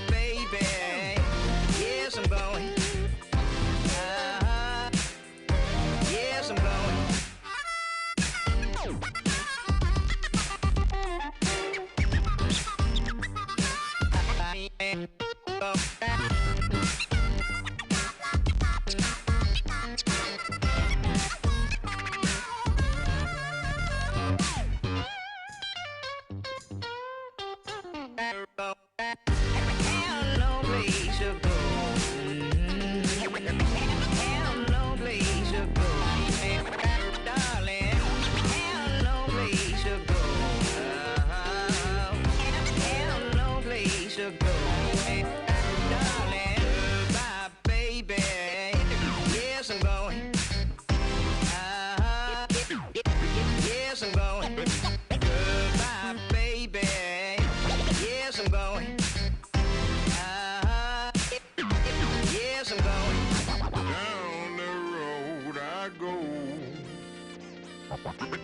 baby. Yes, I'm going. Yes, I'm going. No place to go. No place to go. Darling, no place to go. No place to go. Darling, bye, baby. Yes, I'm going. Yes, I'm going. Goodbye, baby. Yes, I'm going. Yes, I'm going. Down the road I go.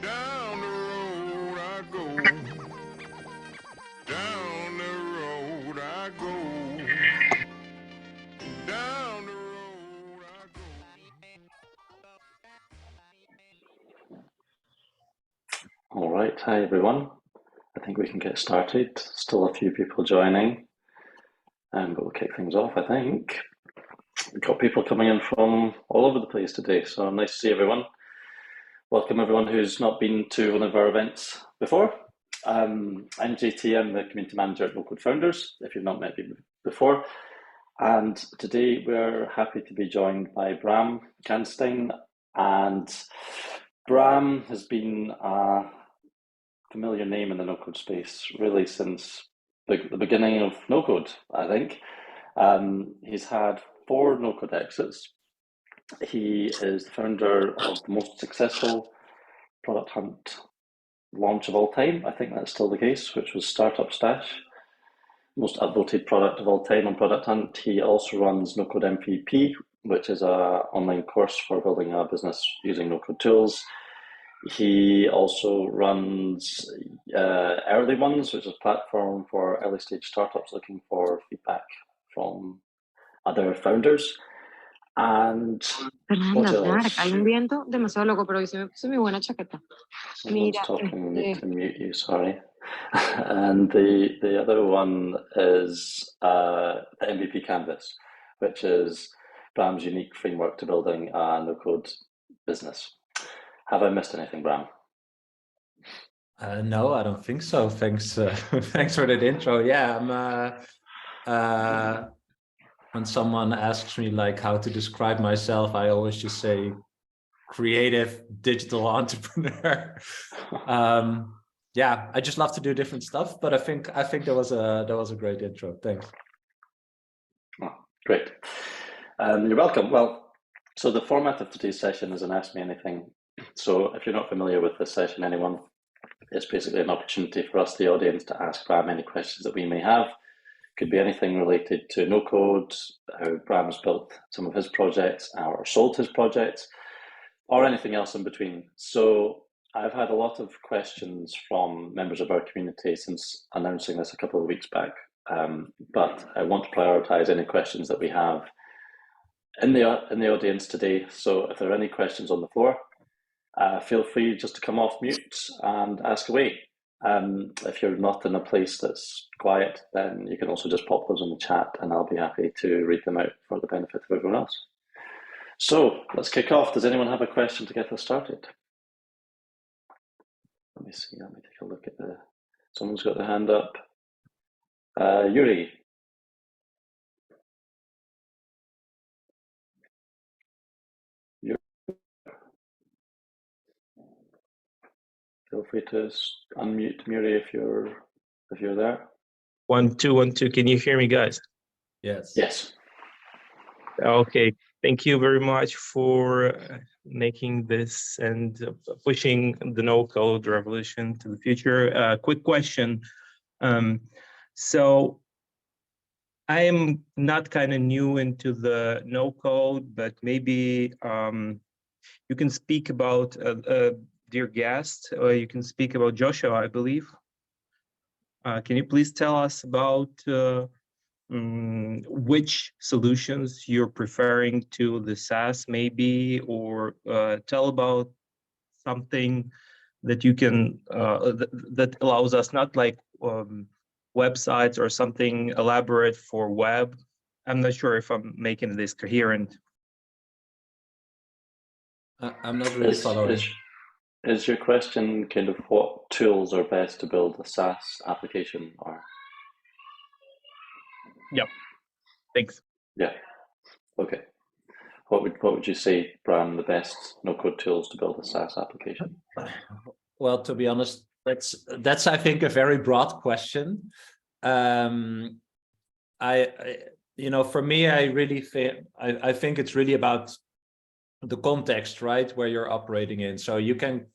Down the road I go. Down the road I go. Down the road I go. All right, hi everyone. I think we can get started. Still a few people joining, but we'll kick things off, I think. We've got people coming in from all over the place today, so nice to see everyone. Welcome everyone who's not been to one of our events before. I'm JT, I'm the Community Manager at No Code Founders, if you've not met me before. And today we're happy to be joined by Bram Canstein. And Bram has been a familiar name in the no-code space really since the beginning of no-code, I think. He's had 4 no-code exits. He is the founder of the most successful product hunt launch of all time. I think that's still the case, which was Startup Stash. Most upvoted product of all time on Product Hunt. He also runs No Code MVP, which is an online course for building a business using no-code tools. He also runs Early Ones, which is a platform for early stage startups looking for feedback from other founders. And Fernanda, Marc, hay un viento demasiado loco, pero hoy se me puso mi buena chaqueta. Someone's talking, need to mute you, sorry. And the other one is the MVP Canvas, which is Bram's unique framework to building a no-code business. Have I missed anything, Bram? No, I don't think so. Thanks, thanks for that intro. Yeah, I'm. When someone asks me like how to describe myself, I always just say creative digital entrepreneur. Yeah, I just love to do different stuff, but I think that was a great intro. Thanks. Oh, great. You're welcome. Well, so the format of today's session is an Ask Me Anything. So if you're not familiar with this session, anyone, it's basically an opportunity for us, the audience, to ask Bram any questions that we may have. Could be anything related to no code, how Bram's built some of his projects or sold his projects, or anything else in between. So I've had a lot of questions from members of our community since announcing this a couple of weeks back, but I want to prioritize any questions that we have in the audience today. So if there are any questions on the floor, feel free just to come off mute and ask away. If you're not in a place that's quiet, then you can also just pop those in the chat and I'll be happy to read them out for the benefit of everyone else. So let's kick off. Does anyone have a question to get us started? Let me see, let me take a look at someone's got their hand up. Yuri. Feel free to unmute Yuri if you're there. 1 2 1 2. Can you hear me, guys? Yes. Yes. Okay. Thank you very much for making this and pushing the no-code revolution to the future. Quick question. So I am not kind of new into the no-code, but maybe you can speak about, dear guest, you can speak about Joshua, I believe. Can you please tell us about which solutions you're preferring to the SaaS maybe, or tell about something that you can that allows us, not like websites or something elaborate for web. I'm not sure if I'm making this coherent. I'm not really following. Is your question kind of what tools are best to build a SaaS application, or? Yep. Thanks. Yeah. Okay. What would you say, Bram, the best no-code tools to build a SaaS application? Well, to be honest, that's I think a very broad question. You know, for me, I really I think it's really about the context, right, where you're operating in. So you can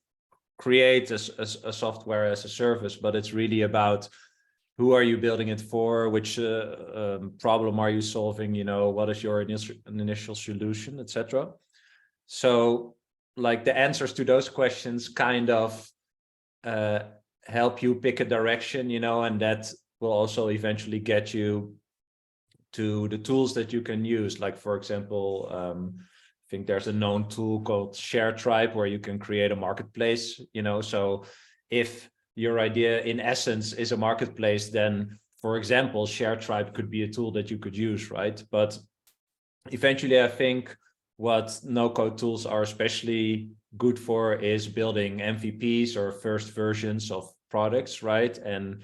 create a software as a service, but it's really about who are you building it for, which problem are you solving, you know, what is your initial solution, etc. So like the answers to those questions kind of help you pick a direction, you know, and that will also eventually get you to the tools that you can use. Like, for example, I think there's a known tool called ShareTribe where you can create a marketplace, you know. So if your idea in essence is a marketplace, then, for example, ShareTribe could be a tool that you could use, right? But eventually, I think what no-code tools are especially good for is building MVPs or first versions of products, right? And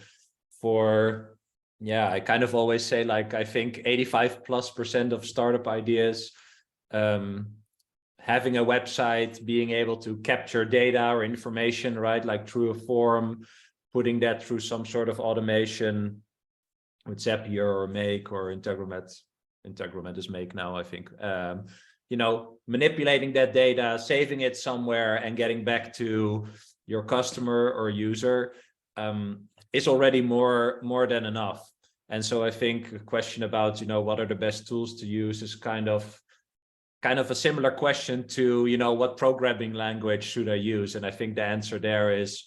for, yeah, I kind of always say, like, I think 85+% of startup ideas, having a website, being able to capture data or information, right, like through a form, putting that through some sort of automation with Zapier or Make or Integromat. Integromat is Make now, I think. You know, manipulating that data, saving it somewhere, and getting back to your customer or user is already more than enough. And so I think a question about, you know, what are the best tools to use is kind of a similar question to, you know, what programming language should I use? And I think the answer there is,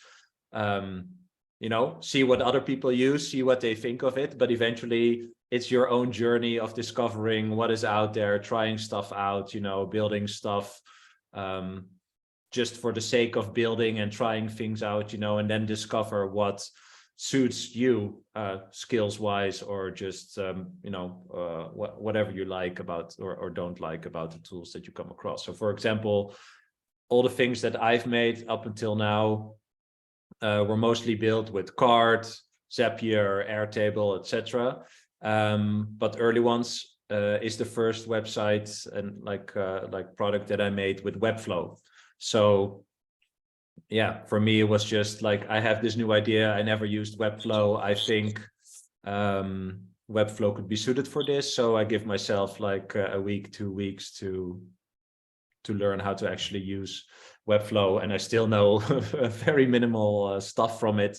you know, see what other people use, see what they think of it, but eventually it's your own journey of discovering what is out there, trying stuff out, you know, building stuff just for the sake of building and trying things out, you know, and then discover what suits you skills wise, or just you know, whatever you like about or don't like about the tools that you come across. So for example, all the things that I've made up until now were mostly built with Card, Zapier, Airtable, etc. But early ones is the first website and like product that I made with Webflow. So yeah, for me, it was just like, I have this new idea. I never used Webflow. I think Webflow could be suited for this. So I give myself like a week, 2 weeks to learn how to actually use Webflow. And I still know very minimal stuff from it,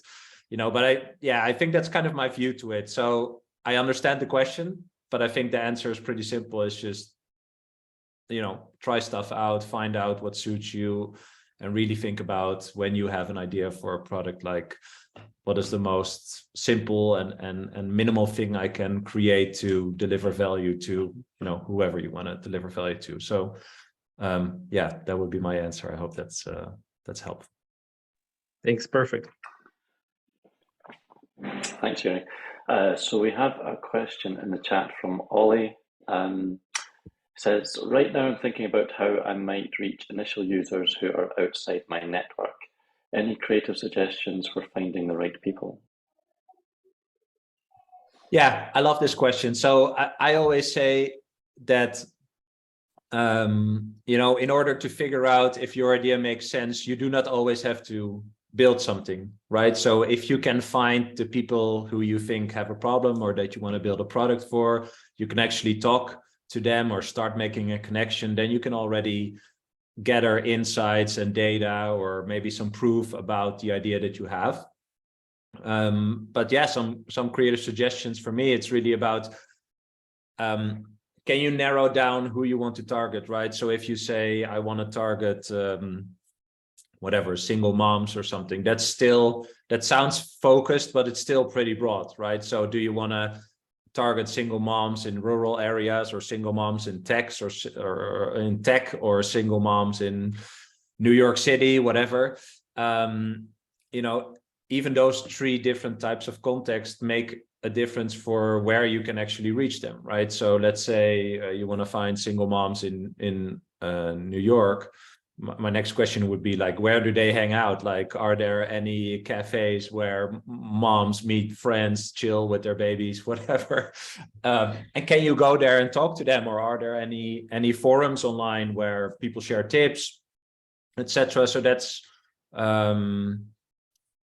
you know, but I think that's kind of my view to it. So I understand the question, but I think the answer is pretty simple. It's just, you know, try stuff out, find out what suits you, and really think about, when you have an idea for a product, like, what is the most simple and minimal thing I can create to deliver value to, you know, whoever you want to deliver value to. So yeah, that would be my answer. I hope that's helpful. Thanks. Perfect. Thanks, Yuri. So we have a question in the chat from Ollie. Says, right now I'm thinking about how I might reach initial users who are outside my network. Any creative suggestions for finding the right people? Yeah, I love this question. So I always say that, you know, in order to figure out if your idea makes sense, you do not always have to build something, right? So if you can find the people who you think have a problem or that you want to build a product for, you can actually talk to them or start making a connection, then you can already gather insights and data, or maybe some proof about the idea that you have. But yeah, some creative suggestions for me, it's really about, can you narrow down who you want to target, right? So if you say, I want to target, whatever, single moms or something, that sounds focused, but it's still pretty broad, right? So do you want to target single moms in rural areas, or single moms in tech, or in tech, or single moms in New York City, whatever. You know, even those 3 different types of context make a difference for where you can actually reach them, right? So let's say you want to find single moms in New York. My next question would be like, where do they hang out? Like, are there any cafes where moms meet friends, chill with their babies, whatever? And can you go there and talk to them? Or are there any forums online where people share tips, etc.? So that's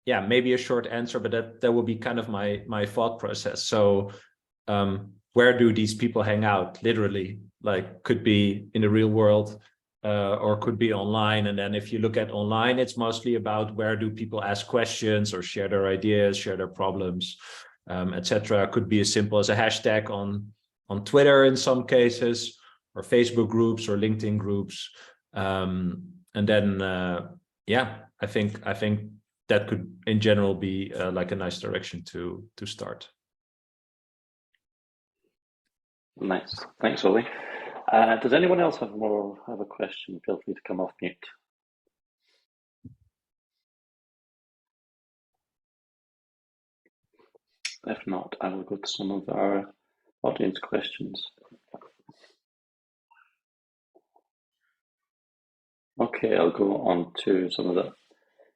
yeah, maybe a short answer, but that will be kind of my thought process. So where do these people hang out? Literally, like, could be in the real world, or could be online. And then if you look at online, it's mostly about where do people ask questions or share their ideas, share their problems, etc. Could be as simple as a hashtag on Twitter in some cases, or Facebook groups or LinkedIn groups. And then yeah, I think that could in general be like a nice direction to start. Nice, thanks, Oli. Does anyone else have a question? Feel free to come off mute. If not, I will go to some of our audience questions. Okay, I'll go on to some of the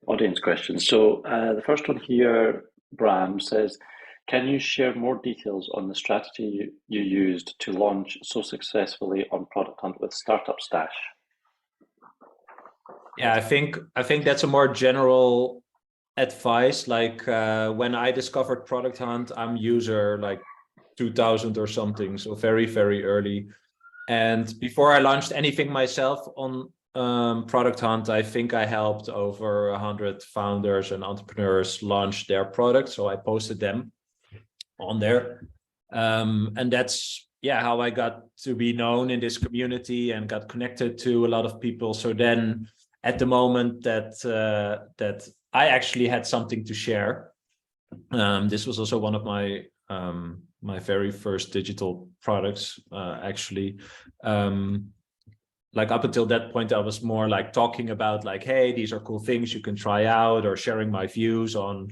audience questions. So the first one here, Bram says, can you share more details on the strategy you used to launch so successfully on Product Hunt with Startup Stash? Yeah, I think that's a more general advice. Like when I discovered Product Hunt, I'm user like 2000 or something, so very, very early. And before I launched anything myself on Product Hunt, I think I helped over 100 founders and entrepreneurs launch their products. So I posted them on there. And that's, yeah, how I got to be known in this community and got connected to a lot of people. So then at the moment that I actually had something to share, this was also one of my my very first digital products, actually. Like up until that point, I was more like talking about like, hey, these are cool things you can try out, or sharing my views on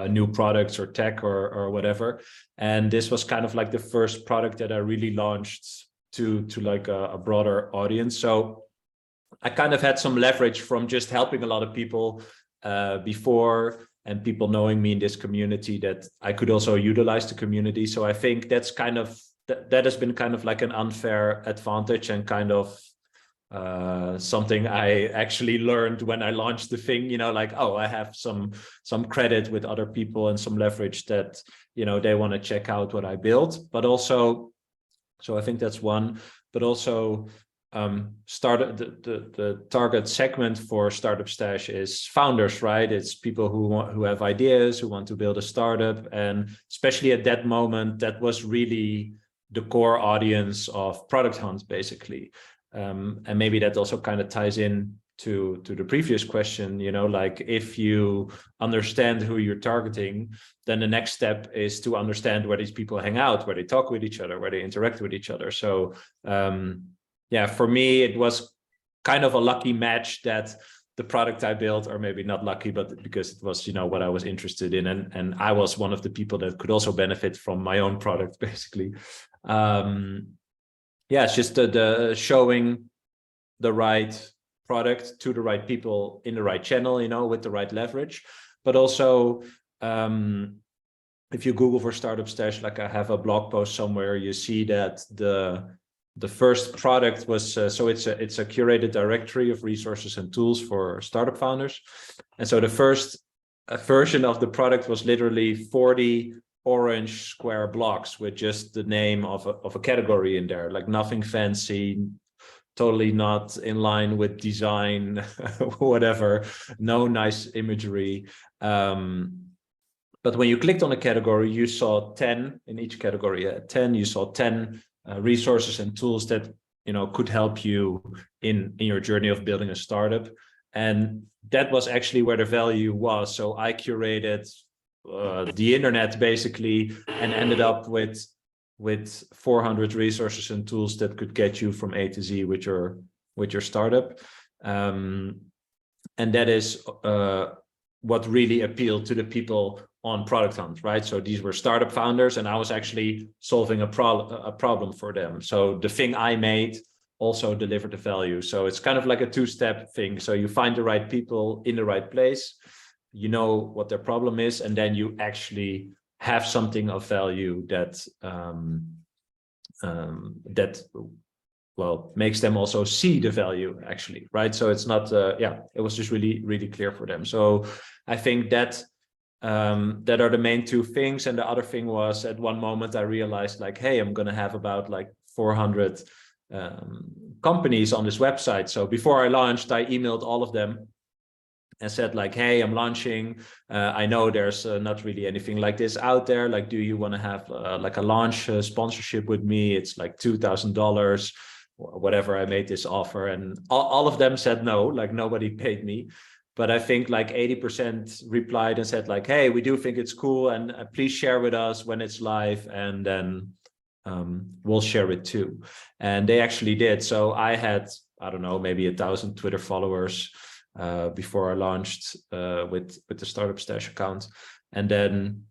new products or tech or whatever. And this was kind of like the first product that I really launched to like a broader audience. So I kind of had some leverage from just helping a lot of people before, and people knowing me in this community, that I could also utilize the community. So I think that's kind of, that has been kind of like an unfair advantage, and kind of something I actually learned when I launched the thing, you know, like, oh, I have some credit with other people and some leverage that, you know, they want to check out what I built. But also, so I think that's one, but also the target segment for Startup Stash is founders, right? It's people who have ideas, who want to build a startup. And especially at that moment, that was really the core audience of Product Hunt, basically. And maybe that also kind of ties in to the previous question, you know, like if you understand who you're targeting, then the next step is to understand where these people hang out, where they talk with each other, where they interact with each other. So yeah, for me, it was kind of a lucky match that the product I built, or maybe not lucky, but because it was, you know, what I was interested in. And I was one of the people that could also benefit from my own product, basically. Yeah, it's just the showing the right product to the right people in the right channel, you know, with the right leverage. But also, if you Google for Startup Stash, like I have a blog post somewhere, you see that the first product was, so it's a curated directory of resources and tools for startup founders. And so the first version of the product was literally 40 orange square blocks with just the name of a category in there, like nothing fancy, totally not in line with design, whatever, no nice imagery. But when you clicked on a category, you saw 10 in each category, 10, you saw 10 resources and tools that, you know, could help you in your journey of building a startup. And that was actually where the value was. So I curated the internet basically, and ended up with with 400 resources and tools that could get you from A to Z with your startup. And that is what really appealed to the people on Product Hunt, right? So these were startup founders, and I was actually solving a problem for them. So the thing I made also delivered the value. So it's kind of like a two-step thing. So you find the right people in the right place, you know what their problem is, and then you actually have something of value that well, makes them also see the value actually, right? So it's not, it was just really clear for them. So I think that that are the main two things. And the other thing was, at one moment I realized, like, hey, I'm going to have about like 400 companies on this website. So before I launched, I emailed all of them and said, like, hey, I'm launching. I know there's not really anything like this out there. Like, do you want to have like a launch sponsorship with me? It's like $2,000, whatever. I made this offer, and all of them said no, like nobody paid me. But I think like 80% replied and said, like, hey, we do think it's cool, and please share with us when it's live, and then we'll share it too. And they actually did. So I had, I don't know, maybe 1,000 Twitter followers before I launched with the Startup Stash account. And then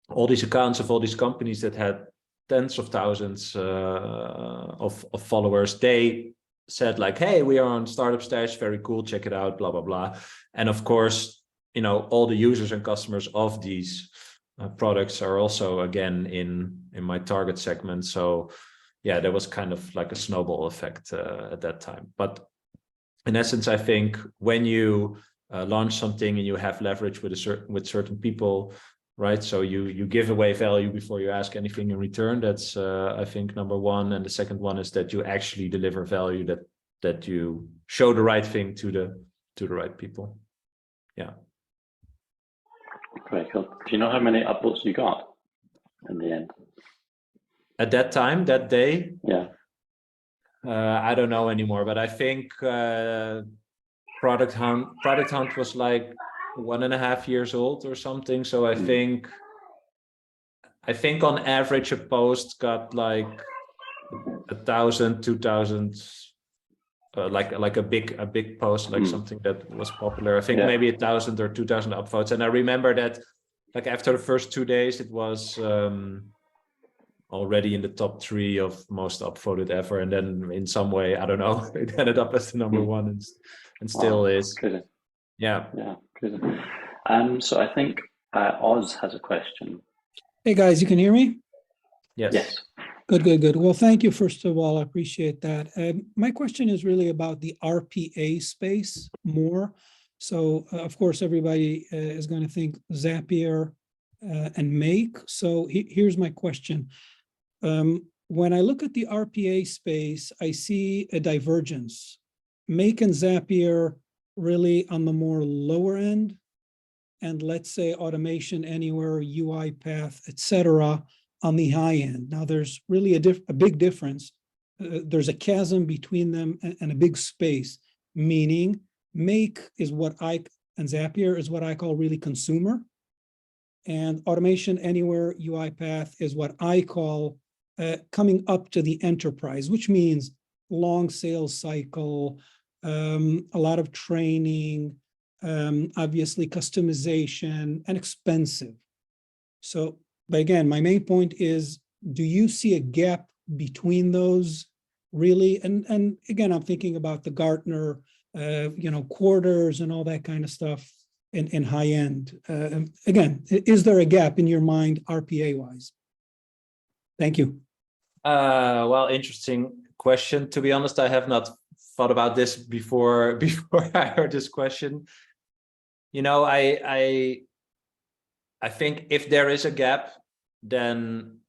all these accounts of all these companies that had tens of thousands of followers, they said, like, hey, we are on Startup Stash, very cool, check it out, blah, blah, blah. And of course, you know, all the users and customers of these products are also, again, in my target segment. So yeah, there was kind of like a snowball effect at that time. But in essence, I think when you launch something and you have leverage with certain people, right? So you give away value before you ask anything in return. That's I think number one. And the second one is that you actually deliver value, that you show the right thing to the right people. Yeah. Very cool. Do you know how many upvotes you got in the end? At that time, that day? Yeah. I don't know anymore, but I think Product Hunt was like 1.5 years old or something. So I think on average a post got like 1,000, 2,000, like a big post, like something that was popular. I think maybe 1,000 or 2,000 upvotes. And I remember that, like, after the first 2 days, it was already in the top 3 of most upvoted ever. And then in some way, I don't know, it ended up as the number one and still is. Crazy. Yeah. Yeah, crazy. So I think Oz has a question. Hey guys, you can hear me? Yes. Good. Well, thank you. First of all, I appreciate that. My question is really about the RPA space more. So of course, everybody is going to think Zapier and Make. So here's my question. When I look at the RPA space, I see a divergence. Make and Zapier really on the more lower end, and let's say Automation Anywhere, UiPath, etc., on the high end. Now, there's really a big difference. There's a chasm between them and a big space, meaning Make is and Zapier is what I call really consumer, and Automation Anywhere, UiPath is what I call coming up to the enterprise, which means long sales cycle, a lot of training, obviously customization, and expensive. So, but again, my main point is, do you see a gap between those really? And again, I'm thinking about the Gartner, quarters and all that kind of stuff in high end. Again, is there a gap in your mind RPA wise? Thank you. Well, interesting question. To be honest, I have not thought about this before I heard this question. You know, I think if there is a gap, then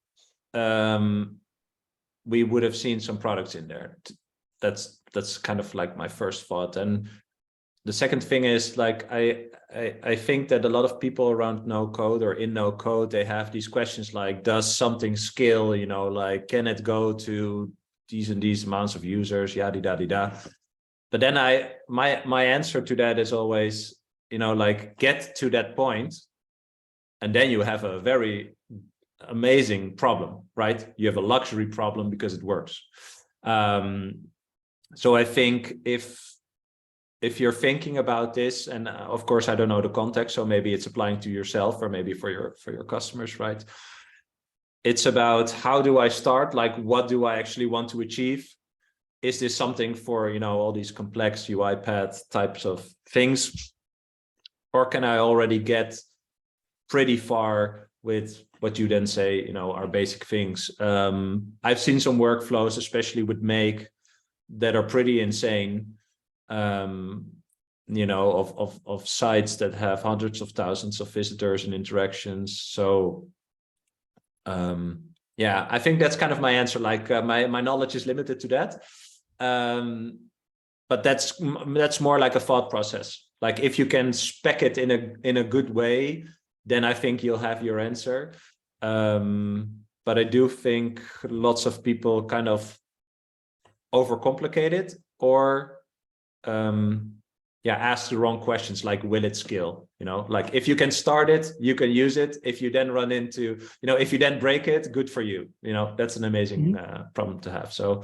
we would have seen some products in there. That's kind of like my first thought. And the second thing is, like, I think that a lot of people around no code or in no code, they have these questions like, does something scale? You know, like, can it go to these and these amounts of users? Yada da da. But then my answer to that is always, you know, like, get to that point, and then you have a very amazing problem, right? You have a luxury problem because it works. So I think if you're thinking about this, and of course I don't know the context, so maybe it's applying to yourself or maybe for your customers, right? It's about, how do I start? Like, what do I actually want to achieve? Is this something for, you know, all these complex UiPath types of things? Or can I already get pretty far with what you then say, you know, are basic things? I've seen some workflows, especially with Make, that are pretty insane. You know, of sites that have hundreds of thousands of visitors and interactions. So yeah, I think that's kind of my answer. Like my knowledge is limited to that. But that's more like a thought process. Like if you can spec it in a good way, then I think you'll have your answer. But I do think lots of people kind of overcomplicate it, or yeah, ask the wrong questions, like, will it scale? You know, like if you can start it, you can use it. If you then run into, you know, if you then break it, good for you. You know, that's an amazing problem to have. So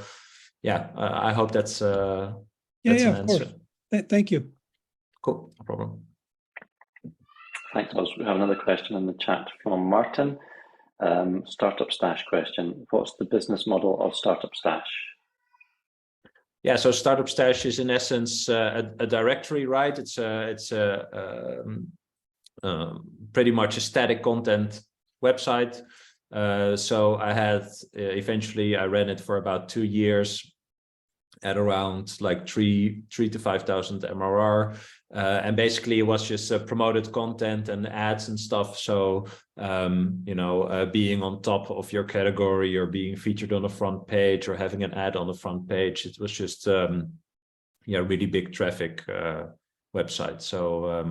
yeah, I hope that's an answer. Thank you. Cool, no problem. Thanks. We have another question in the chat from Martin. Startup Stash question. What's the business model of Startup Stash? Yeah, so Startup Stash is in essence a directory, right? It's pretty much a static content website. So I had eventually I ran it for about 2 years at around like 3,000 to 5,000 MRR. And basically it was just promoted content and ads and stuff. So, you know, being on top of your category or being featured on the front page or having an ad on the front page, it was just, yeah, really big traffic website. So,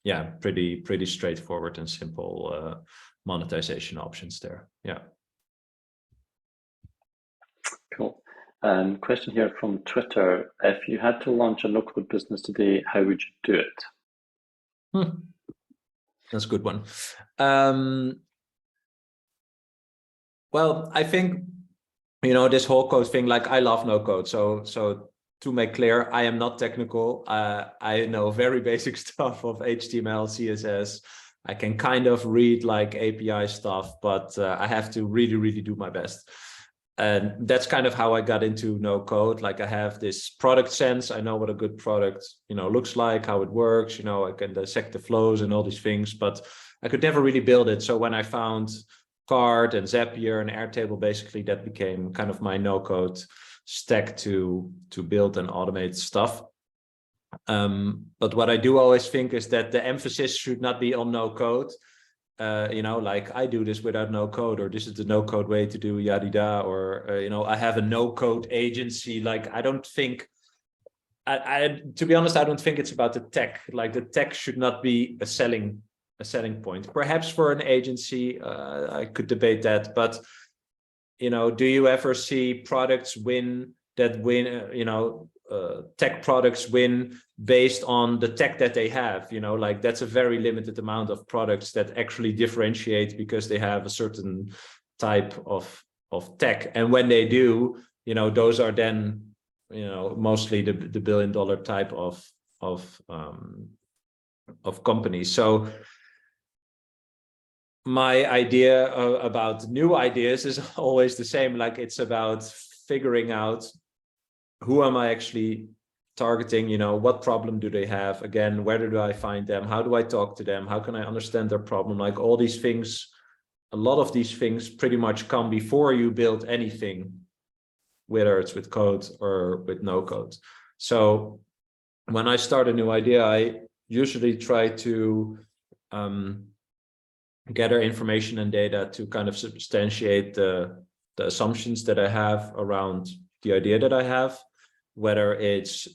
yeah, pretty straightforward and simple monetization options there. Yeah. Cool. Question here from Twitter. If you had to launch a no-code business today, how would you do it? That's a good one. Well, I think, you know, this whole code thing, like I love no code. So to make clear, I am not technical. I know very basic stuff of HTML, CSS. I can kind of read like API stuff, but I have to really do my best. And that's kind of how I got into no code. Like I have this product sense. I know what a good product, you know, looks like, how it works, you know, I can dissect the flows and all these things, but I could never really build it. So when I found Card and Zapier and Airtable, basically that became kind of my no code stack to build and automate stuff. But what I do always think is that the emphasis should not be on no code. You know, like I do this without no code, or this is the no code way to do yada, or you know, I have a no code agency. Like I don't think, to be honest, I don't think it's about the tech. Like the tech should not be a selling point. Perhaps for an agency, I could debate that. But you know, do you ever see products win? You know, tech products win based on the tech that they have, you know, like that's a very limited amount of products that actually differentiate because they have a certain type of tech. And when they do, you know, those are then, you know, mostly the $1 billion type of companies. So my idea about new ideas is always the same. Like it's about figuring out, who am I actually targeting? You know, what problem do they have? Again, where do I find them? How do I talk to them? How can I understand their problem? Like all these things, a lot of these things pretty much come before you build anything, whether it's with code or with no code. So when I start a new idea, I usually try to gather information and data to kind of substantiate the assumptions that I have around the idea that I have, whether it's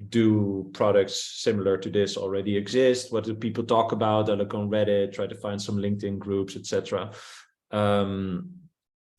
do products similar to this already exist? What do people talk about? I look on Reddit, try to find some LinkedIn groups, etc. Well,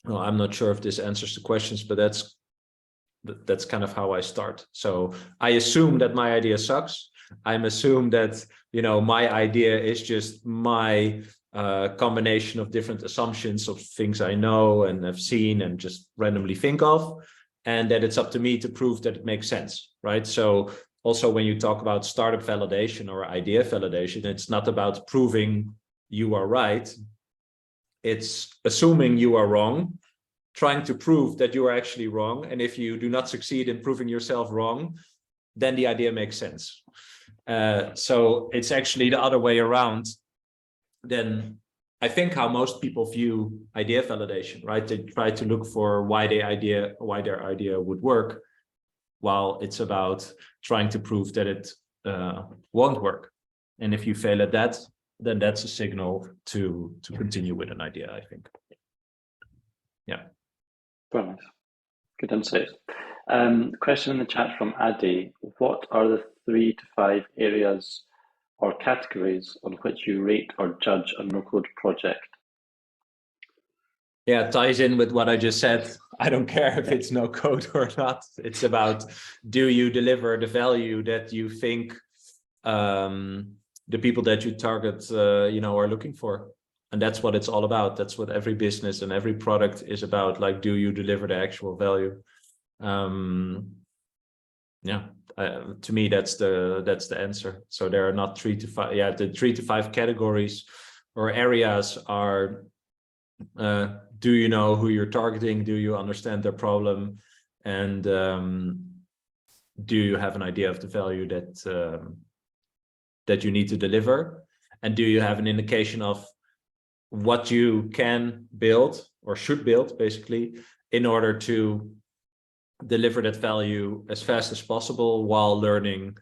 I'm not sure if this answers the questions, but that's kind of how I start. So I assume that my idea sucks. I'm assume that, you know, my idea is just my combination of different assumptions of things I know and have seen and just randomly think of, and that it's up to me to prove that it makes sense, right? So also when you talk about startup validation or idea validation, it's not about proving you are right. It's assuming you are wrong, trying to prove that you are actually wrong. And if you do not succeed in proving yourself wrong, then the idea makes sense. So it's actually the other way around than I think how most people view idea validation, right? They try to look for why their idea would work, while it's about trying to prove that it won't work. And if you fail at that, then that's a signal to continue with an idea, I think. Yeah. Very nice. Good insight. Question in the chat from Adi. What are the 3 to 5 areas or categories on which you rate or judge a no-code project? Yeah, it ties in with what I just said. I don't care if it's no code or not. It's about, do you deliver the value that you think the people that you target, are looking for? And that's what it's all about. That's what every business and every product is about. Like, do you deliver the actual value? To me, that's the answer. So there are not 3 to 5. Yeah, the 3 to 5 categories or areas are: do you know who you're targeting? Do you understand their problem? And do you have an idea of the value that you need to deliver? And do you have an indication of what you can build or should build, basically, in order to deliver that value as fast as possible while learning,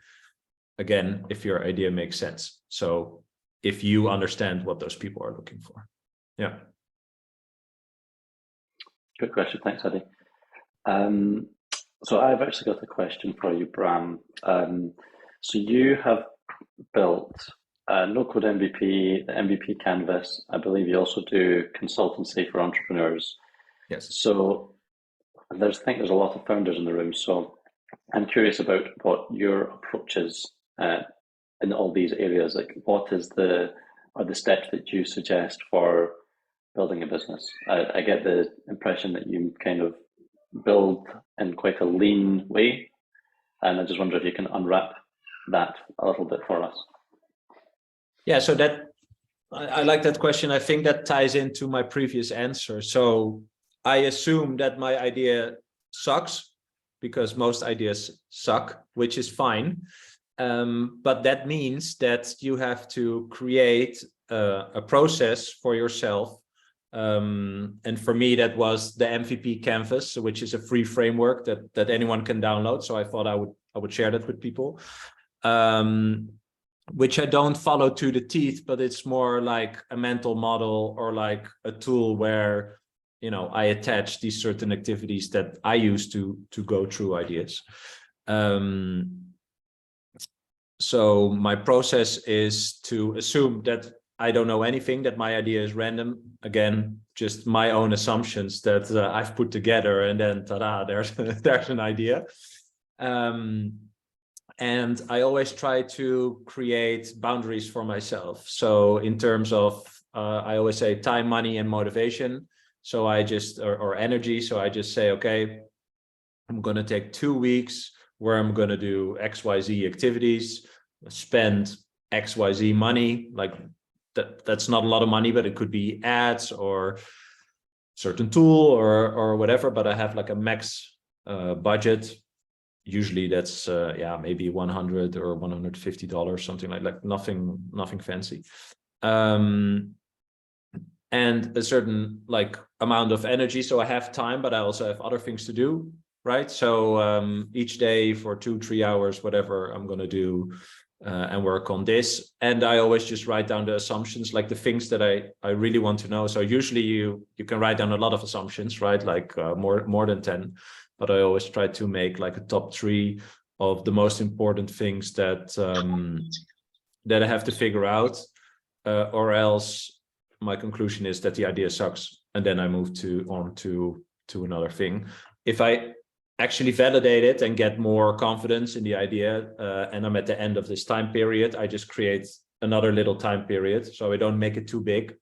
again, if your idea makes sense. So if you understand what those people are looking for. Yeah. Good question. Thanks, Adi. So I've actually got a question for you, Bram. So you have built no-code MVP, the MVP Canvas. I believe you also do consultancy for entrepreneurs. Yes. So I think there's a lot of founders in the room. So I'm curious about what your approach is in all these areas. Like, what are the steps that you suggest for building a business? I get the impression that you kind of build in quite a lean way, and I just wonder if you can unwrap that a little bit for us. Yeah, so I like that question. I think that ties into my previous answer. So I assume that my idea sucks, because most ideas suck, which is fine. But that means that you have to create a process for yourself. And for me, that was the MVP Canvas, which is a free framework that anyone can download. So I thought I would share that with people. Which I don't follow to the teeth, but it's more like a mental model or like a tool where, I attach these certain activities that I use to go through ideas. So my process is to assume that I don't know anything, that my idea is random. Again, just my own assumptions that I've put together, and then ta-da, there's an idea. And I always try to create boundaries for myself. So in terms of, I always say time, money, and motivation. So I just, or energy. So I just say, okay, I'm going to take 2 weeks where I'm going to do XYZ activities, spend XYZ money. Like that's not a lot of money, but it could be ads or certain tool or whatever. But I have like a max budget. Usually that's maybe $100 or $150, something like nothing fancy, and a certain like amount of energy. So I have time, but I also have other things to do, right? So each day for 2-3 hours, whatever I'm gonna do and work on this. And I always just write down the assumptions, like the things that I really want to know. So usually you can write down a lot of assumptions, right? Like more than 10. But I always try to make like a top 3 of the most important things that I have to figure out, or else my conclusion is that the idea sucks, and then I move on to another thing. If I actually validate it and get more confidence in the idea, and I'm at the end of this time period, I just create another little time period, so I don't make it too big,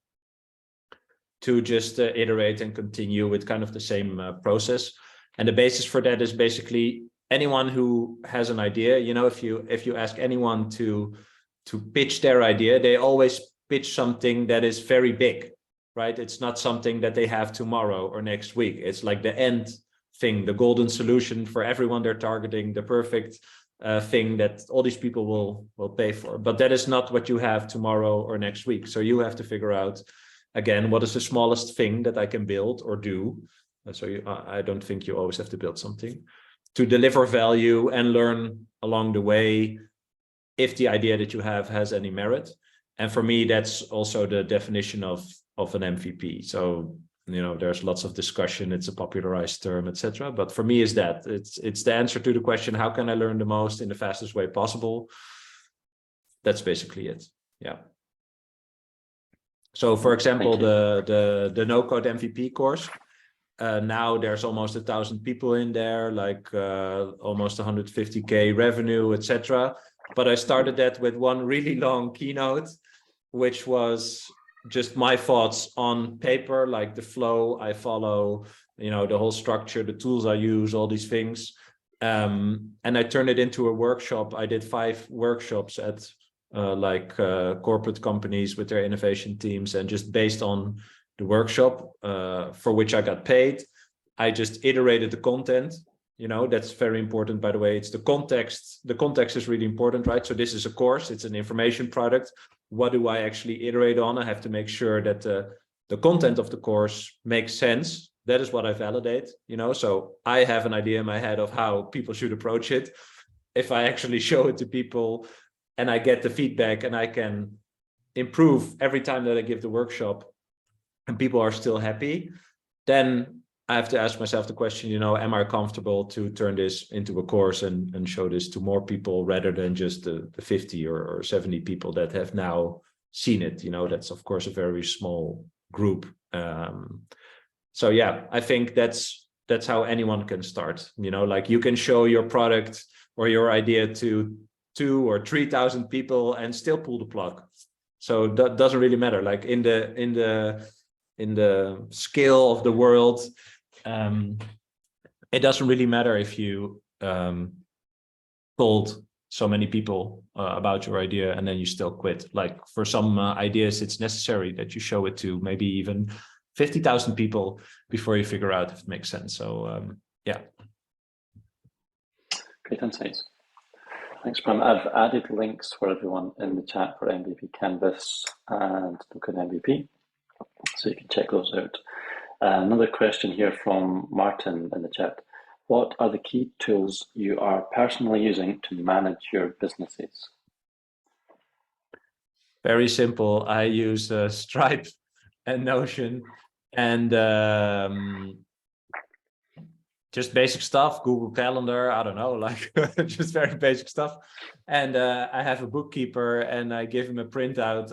to just iterate and continue with kind of the same process. And the basis for that is basically anyone who has an idea, you know, if you ask anyone to pitch their idea, they always pitch something that is very big, right? It's not something that they have tomorrow or next week. It's like the end thing, the golden solution for everyone they're targeting, the perfect thing that all these people will pay for. But that is not what you have tomorrow or next week. So you have to figure out, again, what is the smallest thing that I can build or do? So I don't think you always have to build something to deliver value and learn along the way if the idea that you have has any merit. And for me, that's also the definition of an MVP. So, you know, there's lots of discussion, it's a popularized term, etc. But for me, it's the answer to the question, how can I learn the most in the fastest way possible? That's basically it. Yeah. So for example, the no-code MVP course, now there's almost 1,000 people in there, like almost 150K revenue, etc. But I started that with one really long keynote, which was just my thoughts on paper, like the flow I follow, you know, the whole structure, the tools I use, all these things. And I turned it into a workshop. I did 5 workshops at corporate companies with their innovation teams, and just based on the workshop for which I got paid, I just iterated the content. You know, that's very important, by the way. It's the context. The context is really important, right? So this is a course, it's an information product. What do I actually iterate on? I have to make sure that the content of the course makes sense. That is what I validate, you know. So I have an idea in my head of how people should approach it. If I actually show it to people and I get the feedback and I can improve every time that I give the workshop and people are still happy, then I have to ask myself the question, you know, am I comfortable to turn this into a course and show this to more people rather than just the 50 or 70 people that have now seen it? You know, that's of course a very small group. So yeah, I think that's how anyone can start. You know, like you can show your product or your idea to 2,000 or 3,000 people and still pull the plug. So that doesn't really matter. Like in the scale of the world, it doesn't really matter if you told so many people about your idea and then you still quit. Like for some ideas, it's necessary that you show it to maybe even 50,000 people before you figure out if it makes sense. So yeah. Great insights. Thanks, Bram. I've added links for everyone in the chat for MVP Canvas and no-code MVP, so you can check those out. Another question here from Martin in the chat. What are the key tools you are personally using to manage your businesses? Very simple. I use Stripe and Notion and just basic stuff, Google Calendar, I don't know, like just very basic stuff. And I have a bookkeeper and I give him a printout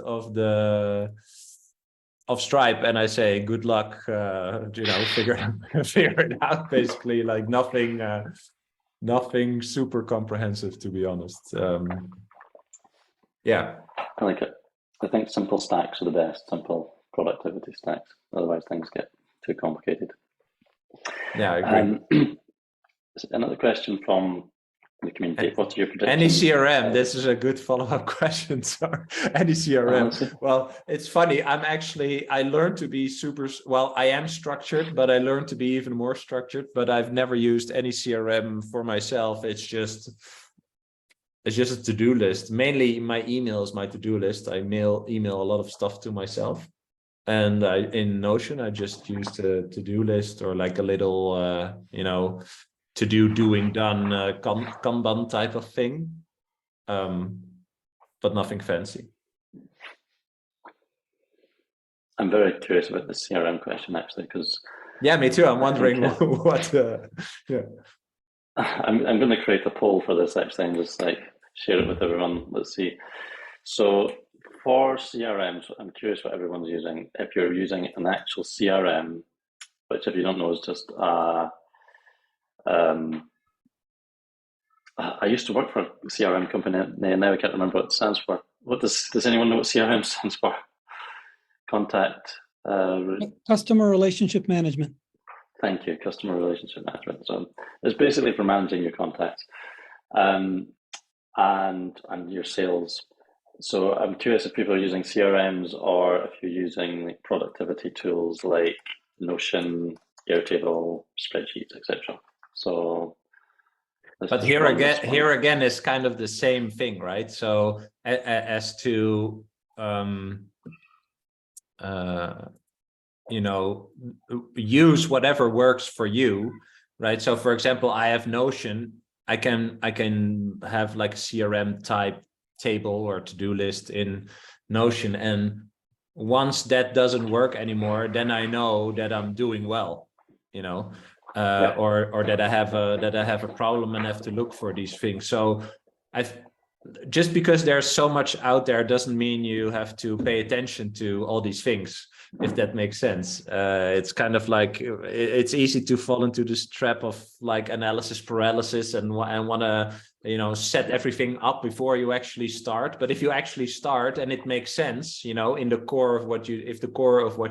of Stripe and I say, good luck, you know, figure it out, basically. Like nothing super comprehensive, to be honest. Yeah. I like it. I think simple stacks are the best, simple productivity stacks. Otherwise things get too complicated. Yeah, I agree. Another question from the community. What are your predictions? Any CRM? This is a good follow-up question. Sorry. Any CRM? Well, it's funny. I learned to be I am structured, but I learned to be even more structured, but I've never used any CRM for myself. It's just a to-do list. Mainly my email is my to-do list. I email a lot of stuff to myself. And in Notion, I just used a to-do list or like a little, you know, to-do, doing, done, Kanban type of thing, but nothing fancy. I'm very curious about the CRM question, actually, because... Yeah, me too. I'm wondering what... yeah. I'm going to create a poll for this, actually, and just like share it with everyone. Let's see. So... for CRMs, I'm curious what everyone's using. If you're using an actual CRM, which if you don't know is just I used to work for a CRM company, now I can't remember what it stands for. what does anyone know what CRM stands for? Contact. Customer relationship management. Thank you, customer relationship management. So it's basically for managing your contacts, and your sales. So I'm curious if people are using CRMs or if you're using like productivity tools like Notion, Airtable, spreadsheets, etc. So, but here again is kind of the same thing, right? So as to you know, use whatever works for you, right? So for example, I have Notion. I can have like a CRM type table or to-do list in Notion, and once that doesn't work anymore, then I know that I'm doing well, you know, or that I have a problem and have to look for these things. So just because there's so much out there doesn't mean you have to pay attention to all these things, if that makes sense. It's kind of like, it's easy to fall into this trap of like analysis paralysis and want to, you know, set everything up before you actually start. But if you actually start and it makes sense, you know, in the core of what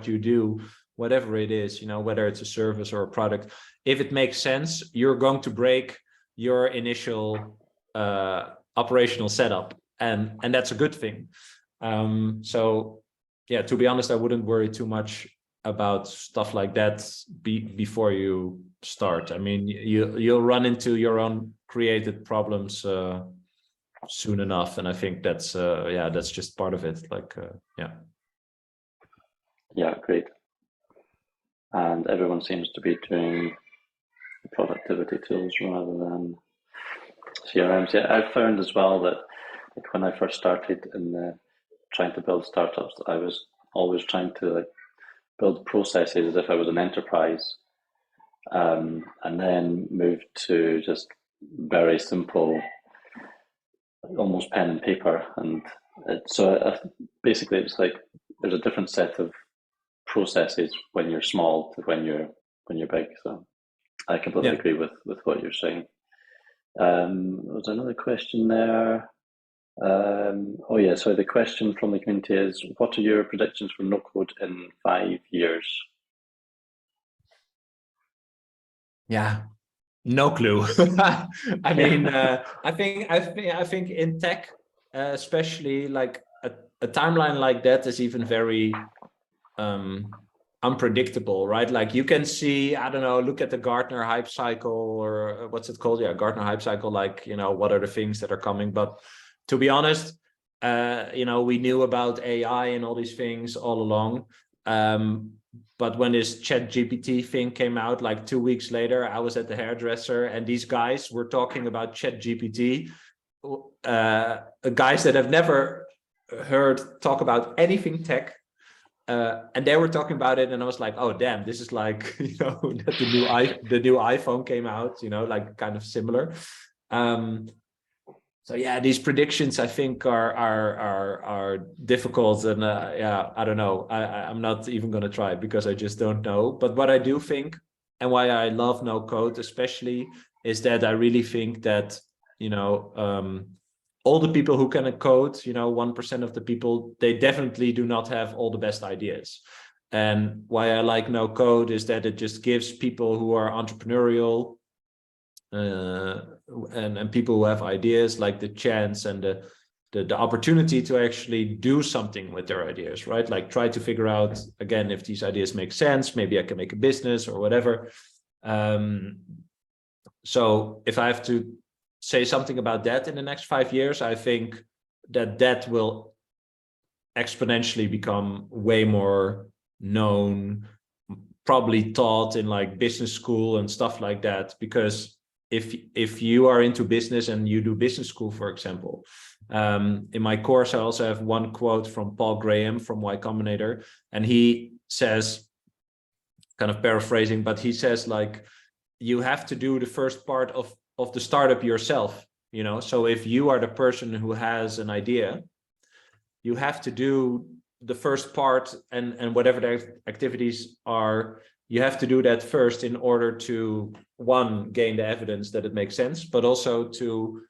you do, whatever it is, you know, whether it's a service or a product, if it makes sense, you're going to break your initial operational setup, and that's a good thing. So yeah, to be honest, I wouldn't worry too much about stuff like that before you start. I mean, you'll run into your own created problems soon enough, and I think that's just part of it. Like yeah, great. And everyone seems to be doing productivity tools rather than CRMs. Yeah, I've found as well that like when I first started in trying to build startups, I was always trying to like build processes as if I was an enterprise, and then moved to just very simple, almost pen and paper. And basically, it's like there's a different set of processes when you're small to when you're big. So I completely agree with what you're saying. Was another question there? Oh yeah, so the question from the community is, what are your predictions for no code in 5 years? Yeah, no clue. I mean, I think in tech, especially like a timeline like that is even very unpredictable, right? Like you can see, I don't know, look at the Gartner hype cycle, or what's it called? Yeah, Gartner hype cycle, like, you know, what are the things that are coming? But to be honest, you know, we knew about AI and all these things all along. But when this ChatGPT thing came out, like 2 weeks later, I was at the hairdresser and these guys were talking about ChatGPT, guys that have never heard talk about anything tech. And they were talking about it, and I was like, "Oh, damn! This is like, you know, that the new iPhone came out, you know, like kind of similar." So yeah, these predictions I think are difficult, and yeah, I don't know. I'm not even going to try because I just don't know. But what I do think, and why I love no code especially, is that I really think that, you know, all the people who can code, you know, 1% of the people, they definitely do not have all the best ideas. And why I like no code is that it just gives people who are entrepreneurial and people who have ideas, like the chance and the opportunity to actually do something with their ideas, right? Like try to figure out, again, if these ideas make sense, maybe I can make a business or whatever. So if I have to say something about that in the next 5 years, I think that will exponentially become way more known, probably taught in like business school and stuff like that. Because if you are into business and you do business school, for example, in my course, I also have one quote from Paul Graham from Y Combinator, and he says, kind of paraphrasing, but he says like, you have to do the first part of the startup yourself, you know. So if you are the person who has an idea, you have to do the first part, and whatever the activities are, you have to do that first in order to, one, gain the evidence that it makes sense, but also to,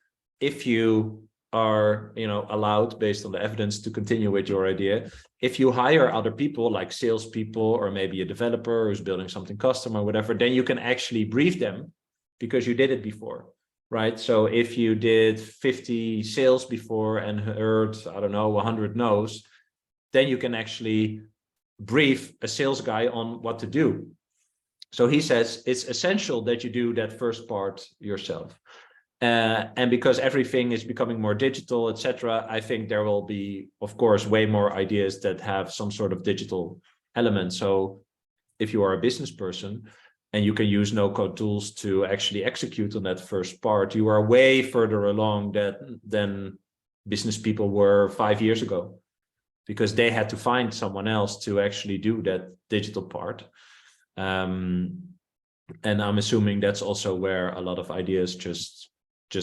if you are, you know, allowed based on the evidence to continue with your idea. If you hire other people like salespeople or maybe a developer who's building something custom or whatever, then you can actually brief them because you did it before, right? So if you did 50 sales before and heard, I don't know, 100 no's, then you can actually brief a sales guy on what to do. So he says it's essential that you do that first part yourself. And because everything is becoming more digital, etc., I think there will be, of course, way more ideas that have some sort of digital element. So if you are a business person and you can use no-code tools to actually execute on that first part, you are way further along than business people were 5 years ago, because they had to find someone else to actually do that digital part. And I'm assuming that's also where a lot of ideas just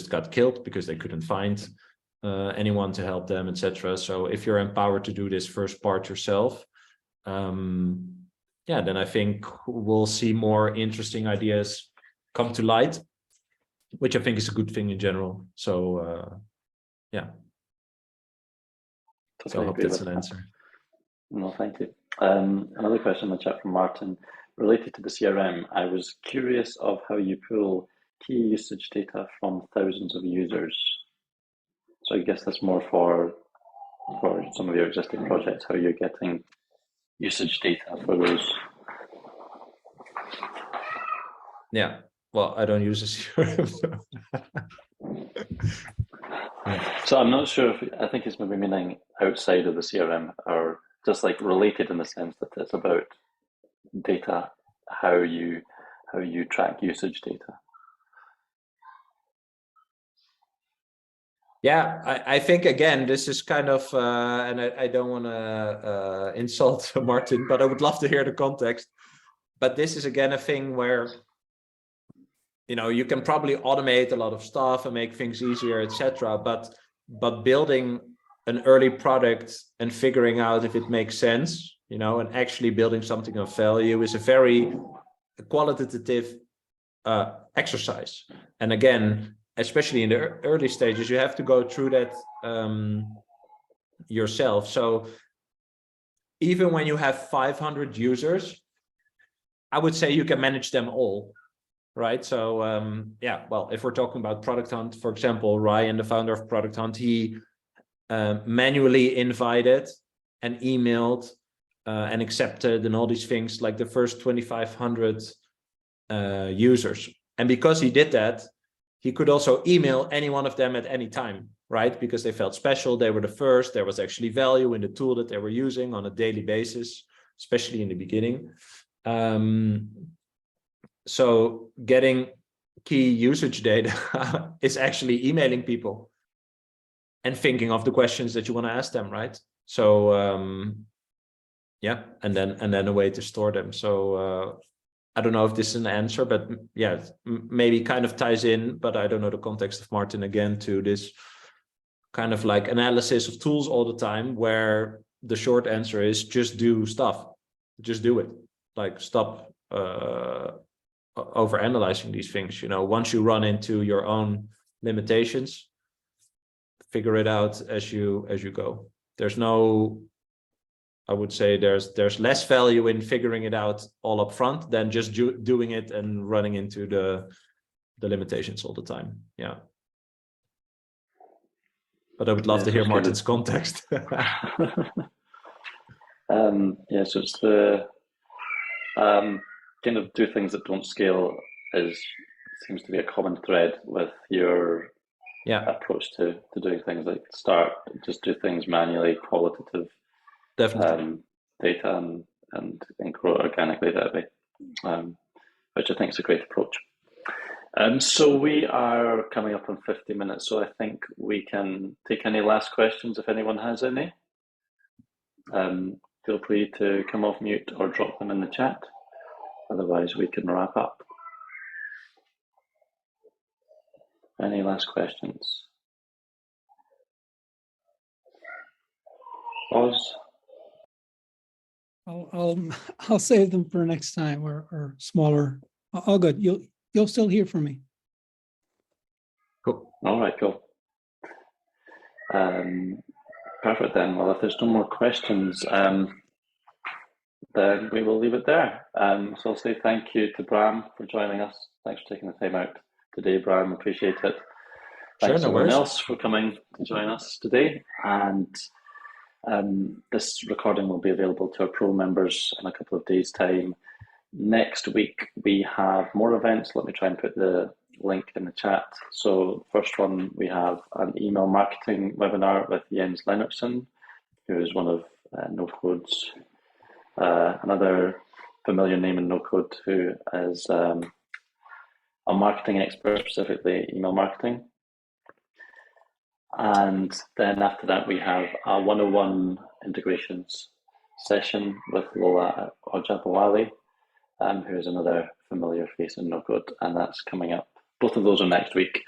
got killed because they couldn't find anyone to help them, etc. So if you're empowered to do this first part yourself, yeah, then I think we'll see more interesting ideas come to light, which I think is a good thing in general. So yeah. Totally So I hope agree that's with an that. answer. No, thank you. Another question in the chat from Martin related to the CRM. I was curious of how you pull key usage data from thousands of users. So I guess that's more for some of your existing projects, how you're getting usage data for those. Yeah. Well, I don't use a CRM. So. Yeah. So I'm not sure if, I think it's maybe meaning outside of the CRM or just like related in the sense that it's about data, how you track usage data. Yeah, I think again, this is kind of, and I don't want to insult Martin, but I would love to hear the context. But this is again a thing where, you know, you can probably automate a lot of stuff and make things easier, etc. But building an early product and figuring out if it makes sense, you know, and actually building something of value is a very qualitative exercise. And again, especially in the early stages, you have to go through that yourself. So even when you have 500 users, I would say you can manage them all, right? So yeah, well, if we're talking about Product Hunt, for example, Ryan, the founder of Product Hunt, he manually invited and emailed and accepted and all these things like the first 2,500 users. And because he did that, he could also email any one of them at any time, right? Because they felt special, they were the first, there was actually value in the tool that they were using on a daily basis, especially in the beginning. So getting key usage data is actually emailing people and thinking of the questions that you want to ask them, right? So yeah, and then a way to store them. So I don't know if this is an answer, but yeah, maybe kind of ties in, but I don't know the context of Martin again to this kind of like analysis of tools all the time, where the short answer is just do stuff, just do it. Like stop over analyzing these things. You know, once you run into your own limitations, figure it out as you go. There's no, I would say there's less value in figuring it out all up front than just doing it and running into the limitations all the time. Yeah. But I would love to hear Martin's context. Yeah, so it's the kind of do things that don't scale seems to be a common thread with your approach to doing things, like just do things manually, qualitative. Definitely. Data and grow organically that way, which I think is a great approach. So we are coming up on 50 minutes, so I think we can take any last questions if anyone has any. Feel free to come off mute or drop them in the chat. Otherwise, we can wrap up. Any last questions? Oz? I'll save them for next time or smaller. All good. You'll still hear from me. Cool. All right, cool. Perfect then. Well, if there's no more questions, then we will leave it there. So I'll say thank you to Bram for joining us. Thanks for taking the time out today, Bram. Appreciate it. Thanks no everyone worries. else for coming to join us today. And this recording will be available to our Pro members in a couple of days' time. Next week, we have more events. Let me try and put the link in the chat. So first one, we have an email marketing webinar with Jens Lennartson, who is one of NoCode's, another familiar name in NoCode, who is a marketing expert, specifically email marketing. And then after that, we have a 101 integrations session with Lola Ojabawali, who is another familiar face in NoCode, and that's coming up. Both of those are next week.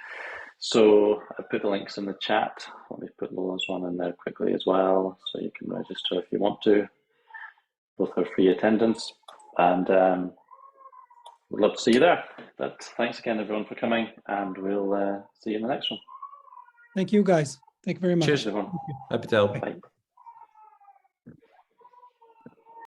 So I put the links in the chat. Let me put Lola's one in there quickly as well, so you can register if you want to. Both are free attendance, and we'd love to see you there. But thanks again, everyone, for coming, and we'll see you in the next one. Thank you, guys. Thank you very much. Cheers. Everyone. Happy to help. Bye.